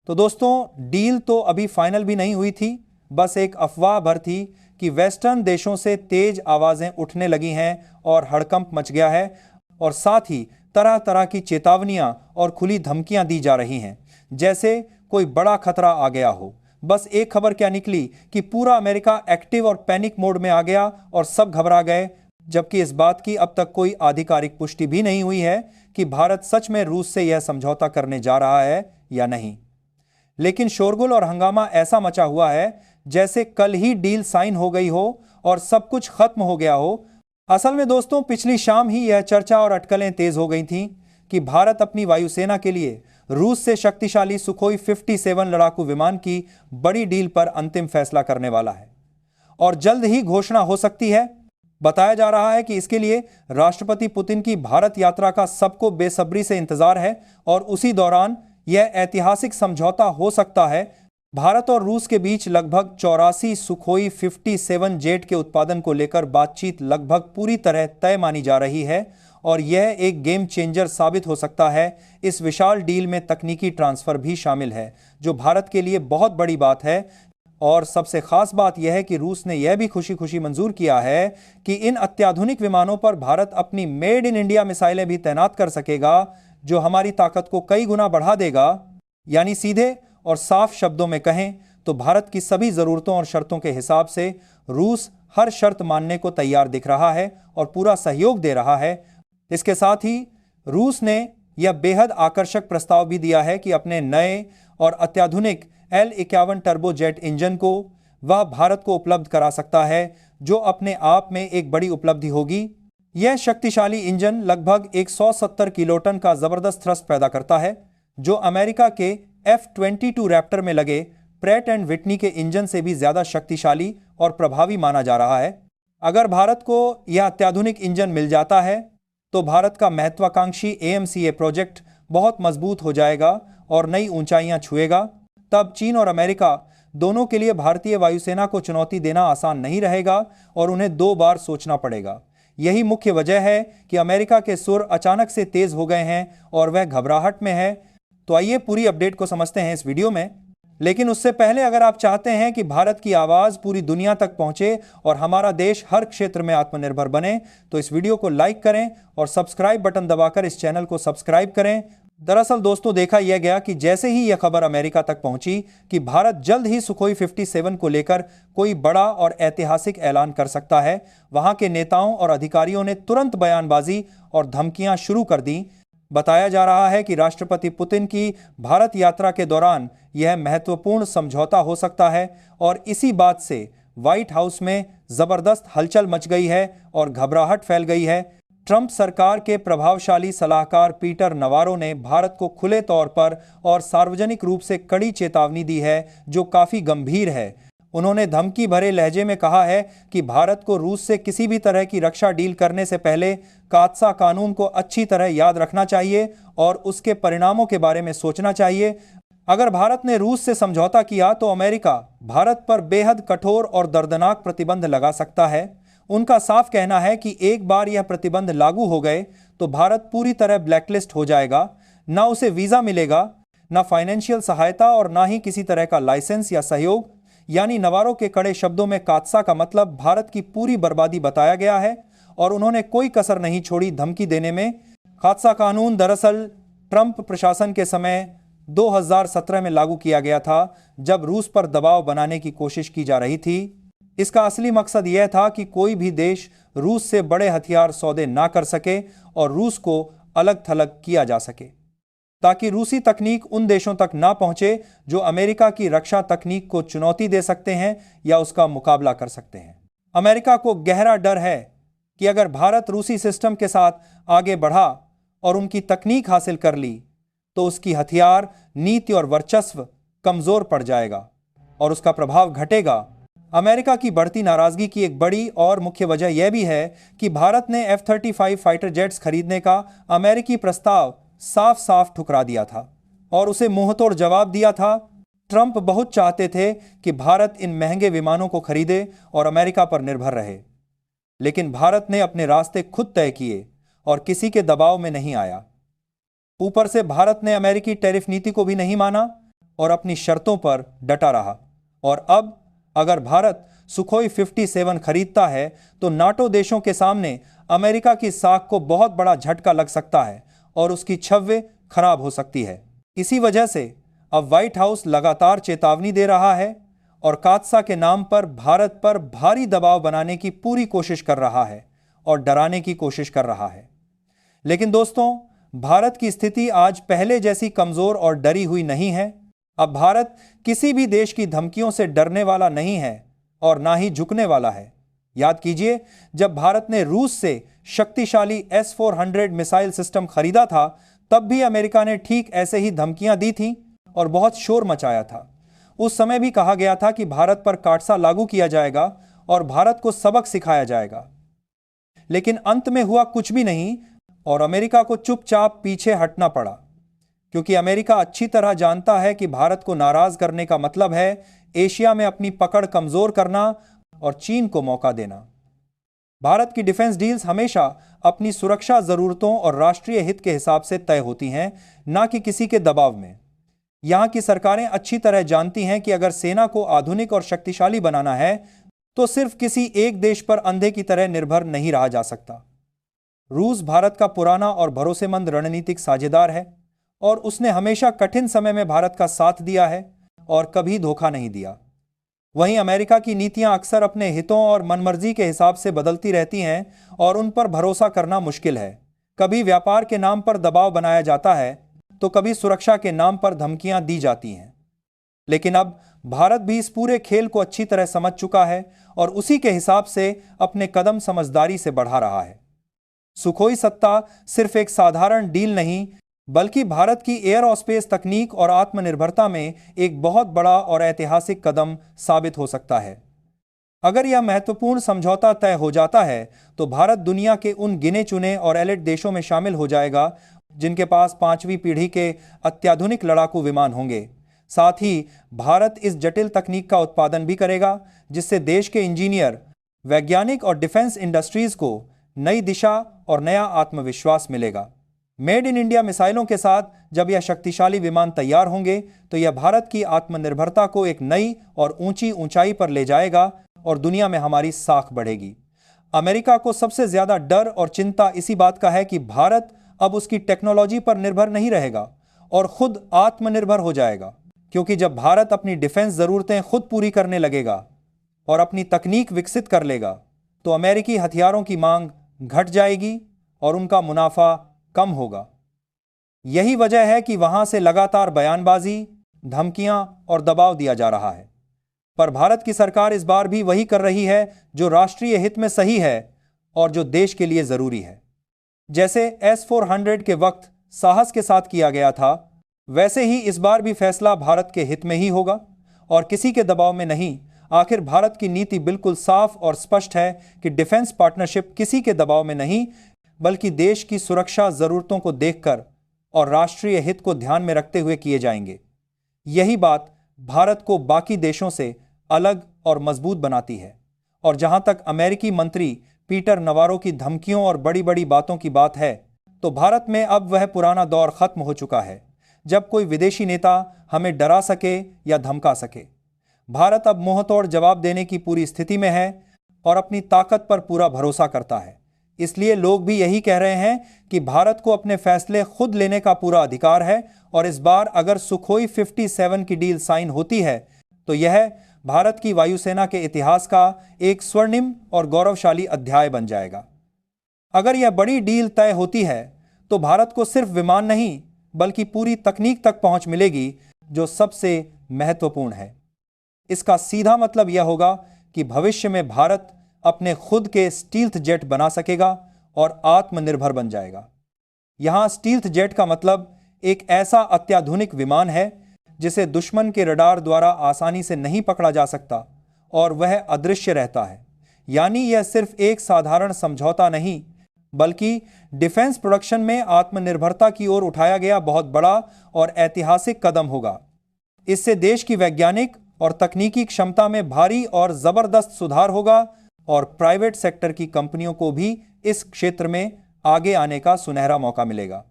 तो दोस्तों, डील तो अभी फाइनल भी नहीं हुई थी, बस एक अफवाह भर थी कि वेस्टर्न देशों से तेज आवाजें उठने लगी हैं और हड़कंप मच गया है और साथ ही तरह तरह की चेतावनियां और खुली धमकियां दी जा रही हैं, जैसे कोई बड़ा खतरा आ गया हो। बस एक खबर क्या निकली कि पूरा अमेरिका एक्टिव और पैनिक मोड में आ गया और सब घबरा गए, जबकि इस बात की अब तक कोई आधिकारिक पुष्टि भी नहीं हुई है कि भारत सच में रूस से यह समझौता करने जा रहा है या नहीं। लेकिन शोरगुल और हंगामा ऐसा मचा हुआ है जैसे कल ही डील साइन हो गई हो और सब कुछ खत्म हो गया हो। असल में दोस्तों, पिछली शाम ही यह चर्चा और अटकलें तेज हो गई थीं कि भारत अपनी वायुसेना के लिए रूस से शक्तिशाली सुखोई 57 लड़ाकू विमान की बड़ी डील पर अंतिम फैसला करने वाला है और जल्द ही घोषणा हो सकती है। बताया जा रहा है कि इसके लिए राष्ट्रपति पुतिन की भारत यात्रा का सबको बेसब्री से इंतजार है और उसी दौरान यह ऐतिहासिक समझौता हो सकता है। भारत और रूस के बीच लगभग 84 सुखोई 57 जेट के उत्पादन को लेकर बातचीत लगभग पूरी तरह तय मानी जा रही है और यह एक गेम चेंजर साबित हो सकता है। इस विशाल डील में तकनीकी ट्रांसफर भी शामिल है, जो भारत के लिए बहुत बड़ी बात है। और सबसे खास बात यह है कि रूस ने यह भी खुशी खुशी मंजूर किया है कि इन अत्याधुनिक विमानों पर भारत अपनी मेड इन इंडिया मिसाइलें भी तैनात कर सकेगा, जो हमारी ताकत को कई गुना बढ़ा देगा। यानी सीधे और साफ शब्दों में कहें तो भारत की सभी जरूरतों और शर्तों के हिसाब से रूस हर शर्त मानने को तैयार दिख रहा है और पूरा सहयोग दे रहा है। इसके साथ ही रूस ने यह बेहद आकर्षक प्रस्ताव भी दिया है कि अपने नए और अत्याधुनिक L-51 टर्बोजेट इंजन को वह भारत को उपलब्ध करा सकता है, जो अपने आप में एक बड़ी उपलब्धि होगी। यह शक्तिशाली इंजन लगभग 170 किलोटन का जबरदस्त थ्रस्ट पैदा करता है, जो अमेरिका के F-22 रैप्टर में लगे प्रैट एंड विटनी के इंजन से भी ज्यादा शक्तिशाली और प्रभावी माना जा रहा है। अगर भारत को यह अत्याधुनिक इंजन मिल जाता है तो भारत का महत्वाकांक्षी AMCA प्रोजेक्ट बहुत मजबूत हो जाएगा और नई ऊंचाइयां छुएगा। तब चीन और अमेरिका दोनों के लिए भारतीय वायुसेना को चुनौती देना आसान नहीं रहेगा और उन्हें 2 बार सोचना पड़ेगा। यही मुख्य वजह है कि अमेरिका के सुर अचानक से तेज हो गए हैं और वह घबराहट में है। तो आइए पूरी अपडेट को समझते हैं इस वीडियो में। लेकिन उससे पहले अगर आप चाहते हैं कि भारत की आवाज पूरी दुनिया तक पहुंचे और हमारा देश हर क्षेत्र में आत्मनिर्भर बने, तो इस वीडियो को लाइक करें और सब्सक्राइब बटन दबाकर इस चैनल को सब्सक्राइब करें। दरअसल दोस्तों, देखा यह गया कि जैसे ही यह खबर अमेरिका तक पहुंची कि भारत जल्द ही सुखोई 57 को लेकर कोई बड़ा और ऐतिहासिक ऐलान कर सकता है, वहां के नेताओं और अधिकारियों ने तुरंत बयानबाजी और धमकियां शुरू कर दी। बताया जा रहा है कि राष्ट्रपति पुतिन की भारत यात्रा के दौरान यह महत्वपूर्ण समझौता हो सकता है और इसी बात से व्हाइट हाउस में जबरदस्त हलचल मच गई है और घबराहट फैल गई है। ट्रंप सरकार के प्रभावशाली सलाहकार पीटर नवारो ने भारत को खुले तौर पर और सार्वजनिक रूप से कड़ी चेतावनी दी है, जो काफी गंभीर है। उन्होंने धमकी भरे लहजे में कहा है कि भारत को रूस से किसी भी तरह की रक्षा डील करने से पहले कात्सा कानून को अच्छी तरह याद रखना चाहिए और उसके परिणामों के बारे में सोचना चाहिए। अगर भारत ने रूस से समझौता किया तो अमेरिका भारत पर बेहद कठोर और दर्दनाक प्रतिबंध लगा सकता है। उनका साफ कहना है कि एक बार यह प्रतिबंध लागू हो गए तो भारत पूरी तरह ब्लैकलिस्ट हो जाएगा। ना उसे वीजा मिलेगा, ना फाइनेंशियल सहायता और ना ही किसी तरह का लाइसेंस या सहयोग। यानी नवारो के कड़े शब्दों में कात्सा का मतलब भारत की पूरी बर्बादी बताया गया है और उन्होंने कोई कसर नहीं छोड़ी धमकी देने में। कात्सा कानून दरअसल ट्रंप प्रशासन के समय 2017 में लागू किया गया था, जब रूस पर दबाव बनाने की कोशिश की जा रही थी। इसका असली मकसद यह था कि कोई भी देश रूस से बड़े हथियार सौदे ना कर सके और रूस को अलग थलग किया जा सके, ताकि रूसी तकनीक उन देशों तक ना पहुंचे जो अमेरिका की रक्षा तकनीक को चुनौती दे सकते हैं या उसका मुकाबला कर सकते हैं। अमेरिका को गहरा डर है कि अगर भारत रूसी सिस्टम के साथ आगे बढ़ा और उनकी तकनीक हासिल कर ली तो उसकी हथियार नीति और वर्चस्व कमजोर पड़ जाएगा और उसका प्रभाव घटेगा। अमेरिका की बढ़ती नाराजगी की एक बड़ी और मुख्य वजह यह भी है कि भारत ने F-35 फाइटर जेट्स खरीदने का अमेरिकी प्रस्ताव साफ साफ ठुकरा दिया था और उसे मुंहतोड़ जवाब दिया था। ट्रंप बहुत चाहते थे कि भारत इन महंगे विमानों को खरीदे और अमेरिका पर निर्भर रहे, लेकिन भारत ने अपने रास्ते खुद तय किए और किसी के दबाव में नहीं आया। ऊपर से भारत ने अमेरिकी टैरिफ नीति को भी नहीं माना और अपनी शर्तों पर डटा रहा। और अब अगर भारत सुखोई 57 खरीदता है तो नाटो देशों के सामने अमेरिका की साख को बहुत बड़ा झटका लग सकता है और उसकी छवि खराब हो सकती है। इसी वजह से अब व्हाइट हाउस लगातार चेतावनी दे रहा है और कात्सा के नाम पर भारत पर भारी दबाव बनाने की पूरी कोशिश कर रहा है और डराने की कोशिश कर रहा है। लेकिन दोस्तों, भारत की स्थिति आज पहले जैसी कमजोर और डरी हुई नहीं है। अब भारत किसी भी देश की धमकियों से डरने वाला नहीं है और ना ही झुकने वाला है। याद कीजिए, जब भारत ने रूस से शक्तिशाली S-400 मिसाइल सिस्टम खरीदा था, तब भी अमेरिका ने ठीक ऐसे ही धमकियां दी थीं और बहुत शोर मचाया था। उस समय भी कहा गया था कि भारत पर काटसा लागू किया जाएगा और भारत को सबक सिखाया जाएगा। लेकिन अंत में हुआ कुछ भी नहीं और अमेरिका को चुपचाप पीछे हटना पड़ा, क्योंकि अमेरिका अच्छी तरह जानता है कि भारत को नाराज करने का मतलब है एशिया में अपनी पकड़ कमजोर करना और चीन को मौका देना। भारत की डिफेंस डील्स हमेशा अपनी सुरक्षा जरूरतों और राष्ट्रीय हित के हिसाब से तय होती हैं, ना कि किसी के दबाव में। यहां की सरकारें अच्छी तरह जानती हैं कि अगर सेना को आधुनिक और शक्तिशाली बनाना है तो सिर्फ किसी एक देश पर अंधे की तरह निर्भर नहीं रहा जा सकता। रूस भारत का पुराना और भरोसेमंद रणनीतिक साझेदार है और उसने हमेशा कठिन समय में भारत का साथ दिया है और कभी धोखा नहीं दिया। वहीं अमेरिका की नीतियां अक्सर अपने हितों और मनमर्जी के हिसाब से बदलती रहती हैं और उन पर भरोसा करना मुश्किल है। कभी व्यापार के नाम पर दबाव बनाया जाता है तो कभी सुरक्षा के नाम पर धमकियां दी जाती हैं। लेकिन अब भारत भी इस पूरे खेल को अच्छी तरह समझ चुका है और उसी के हिसाब से अपने कदम समझदारी से बढ़ा रहा है। सुखोई 70 सिर्फ एक साधारण डील नहीं, बल्कि भारत की एयर और स्पेस तकनीक और आत्मनिर्भरता में एक बहुत बड़ा और ऐतिहासिक कदम साबित हो सकता है। अगर यह महत्वपूर्ण समझौता तय हो जाता है तो भारत दुनिया के उन गिने चुने और एलिट देशों में शामिल हो जाएगा जिनके पास 5वीं पीढ़ी के अत्याधुनिक लड़ाकू विमान होंगे। साथ ही भारत इस जटिल तकनीक का उत्पादन भी करेगा, जिससे देश के इंजीनियर, वैज्ञानिक और डिफेंस इंडस्ट्रीज को नई दिशा और नया आत्मविश्वास मिलेगा। मेड इन इंडिया मिसाइलों के साथ जब यह शक्तिशाली विमान तैयार होंगे तो यह भारत की आत्मनिर्भरता को एक नई और ऊंची ऊंचाई पर ले जाएगा और दुनिया में हमारी साख बढ़ेगी। अमेरिका को सबसे ज्यादा डर और चिंता इसी बात का है कि भारत अब उसकी टेक्नोलॉजी पर निर्भर नहीं रहेगा और खुद आत्मनिर्भर हो जाएगा, क्योंकि जब भारत अपनी डिफेंस जरूरतें खुद पूरी करने लगेगा और अपनी तकनीक विकसित कर लेगा तो अमेरिकी हथियारों की मांग घट जाएगी और उनका मुनाफा कम होगा। यही वजह है कि वहां से लगातार बयानबाजी, धमकियां और दबाव दिया जा रहा है। पर भारत की सरकार इस बार भी वही कर रही है जो राष्ट्रीय हित में सही है और जो देश के लिए जरूरी है। जैसे S-400 के वक्त साहस के साथ किया गया था, वैसे ही इस बार भी फैसला भारत के हित में ही होगा और किसी के दबाव में नहीं। आखिर भारत की नीति बिल्कुल साफ और स्पष्ट है कि डिफेंस पार्टनरशिप किसी के दबाव में नहीं, बल्कि देश की सुरक्षा जरूरतों को देखकर और राष्ट्रीय हित को ध्यान में रखते हुए किए जाएंगे। यही बात भारत को बाकी देशों से अलग और मजबूत बनाती है। और जहां तक अमेरिकी मंत्री पीटर नवारो की धमकियों और बड़ी बड़ी बातों की बात है, तो भारत में अब वह पुराना दौर खत्म हो चुका है जब कोई विदेशी नेता हमें डरा सके या धमका सके। भारत अब मुंहतोड़ जवाब देने की पूरी स्थिति में है और अपनी ताकत पर पूरा भरोसा करता है। इसलिए लोग भी यही कह रहे हैं कि भारत को अपने फैसले खुद लेने का पूरा अधिकार है और इस बार अगर सुखोई 57 की डील साइन होती है तो यह भारत की वायुसेना के इतिहास का एक स्वर्णिम और गौरवशाली अध्याय बन जाएगा। अगर यह बड़ी डील तय होती है तो भारत को सिर्फ विमान नहीं, बल्कि पूरी तकनीक तक पहुंच मिलेगी, जो सबसे महत्वपूर्ण है। इसका सीधा मतलब यह होगा कि भविष्य में भारत अपने खुद के स्टील्थ जेट बना सकेगा और आत्मनिर्भर बन जाएगा। यहां स्टील्थ जेट का मतलब एक ऐसा अत्याधुनिक विमान है जिसे दुश्मन के रडार द्वारा आसानी से नहीं पकड़ा जा सकता और वह अदृश्य रहता है। यानी यह सिर्फ एक साधारण समझौता नहीं, बल्कि डिफेंस प्रोडक्शन में आत्मनिर्भरता की ओर उठाया गया बहुत बड़ा और ऐतिहासिक कदम होगा। इससे देश की वैज्ञानिक और तकनीकी क्षमता में भारी और जबरदस्त सुधार होगा और प्राइवेट सेक्टर की कंपनियों को भी इस क्षेत्र में आगे आने का सुनहरा मौका मिलेगा।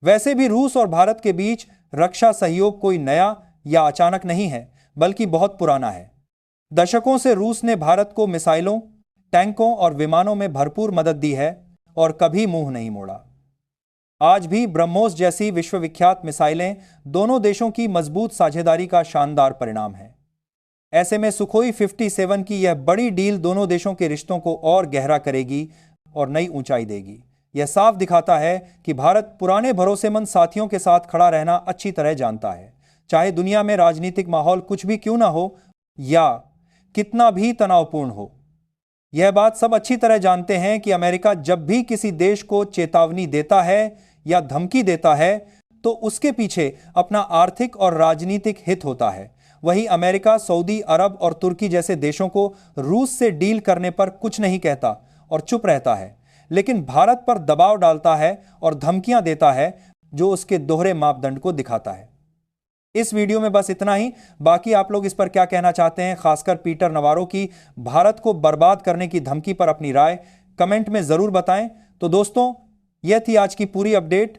वैसे भी रूस और भारत के बीच रक्षा सहयोग कोई नया या अचानक नहीं है, बल्कि बहुत पुराना है। दशकों से रूस ने भारत को मिसाइलों, टैंकों और विमानों में भरपूर मदद दी है और कभी मुंह नहीं मोड़ा। आज भी ब्रह्मोस जैसी विश्वविख्यात मिसाइलें दोनों देशों की मजबूत साझेदारी का शानदार परिणाम है। ऐसे में सुखोई 57 की यह बड़ी डील दोनों देशों के रिश्तों को और गहरा करेगी और नई ऊंचाई देगी। यह साफ दिखाता है कि भारत पुराने भरोसेमंद साथियों के साथ खड़ा रहना अच्छी तरह जानता है, चाहे दुनिया में राजनीतिक माहौल कुछ भी क्यों ना हो या कितना भी तनावपूर्ण हो। यह बात सब अच्छी तरह जानते हैं कि अमेरिका जब भी किसी देश को चेतावनी देता है या धमकी देता है तो उसके पीछे अपना आर्थिक और राजनीतिक हित होता है। वहीं अमेरिका सऊदी अरब और तुर्की जैसे देशों को रूस से डील करने पर कुछ नहीं कहता और चुप रहता है, लेकिन भारत पर दबाव डालता है और धमकियां देता है, जो उसके दोहरे मापदंड को दिखाता है। इस वीडियो में बस इतना ही। बाकी आप लोग इस पर क्या कहना चाहते हैं, खासकर पीटर नवारो की भारत को बर्बाद करने की धमकी पर अपनी राय कमेंट में जरूर बताएं। तो दोस्तों, यह थी आज की पूरी अपडेट,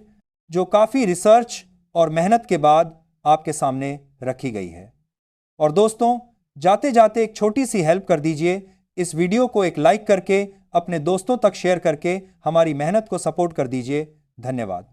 जो काफी रिसर्च और मेहनत के बाद आपके सामने रखी गई है। और दोस्तों, जाते जाते एक छोटी सी हेल्प कर दीजिए, इस वीडियो को एक लाइक करके अपने दोस्तों तक शेयर करके हमारी मेहनत को सपोर्ट कर दीजिए। धन्यवाद।